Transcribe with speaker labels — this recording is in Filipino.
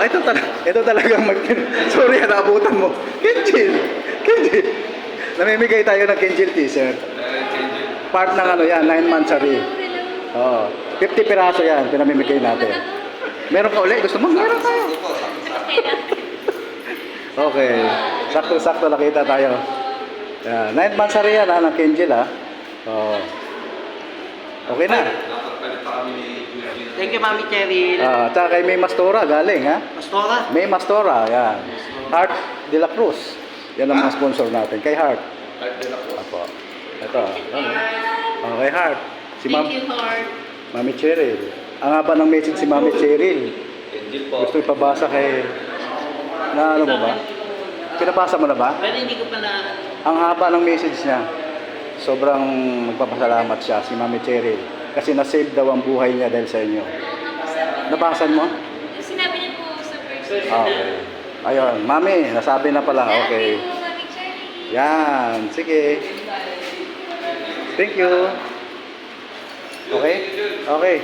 Speaker 1: ito talagang sorry, naabutan mo. Kenjil. Namimigay tayo ng Kenjil t-shirt. Part ng ano yan, 9 months sari. Oo. 50 piraso yan, pinamimigay natin. Meron ka ulit? Gusto mo? Meron tayo. Okay. Sakto-sakto nakita tayo. Yan. 9 months sari yan, ng Kenjil, ha. Oo. Okay na.
Speaker 2: Thank you, Mami Cheryl.
Speaker 1: Tsaka kay May Mastora, galing, ha.
Speaker 2: Pastora?
Speaker 1: May Mastora, yan. Heart de la Cruz. Yan ang mga sponsor natin. Kay Heart.
Speaker 3: Heart de la Cruz.
Speaker 1: Apo. Ito. Kay Heart. Si
Speaker 4: Thank you, Heart.
Speaker 1: Mami Cheryl. Ang haba ng message si Mami Cheryl.
Speaker 3: Kenjil po.
Speaker 1: Gusto ipabasa kay... Na ano mo ba? Pinabasa mo na ba?
Speaker 2: Pero hindi ko pa na...
Speaker 1: Ang haba ng message niya. Sobrang magpapasalamat siya, si Mami Cheryl. Kasi na-save daw ang buhay niya dahil sa inyo. Nabasan mo?
Speaker 4: Sinabi niya po sa person.
Speaker 1: Okay. Ayun, Mami, nasabi na pala. Okay.
Speaker 4: Thank you, Mami Cherry.
Speaker 1: Yan, sige. Thank you. Okay? Okay.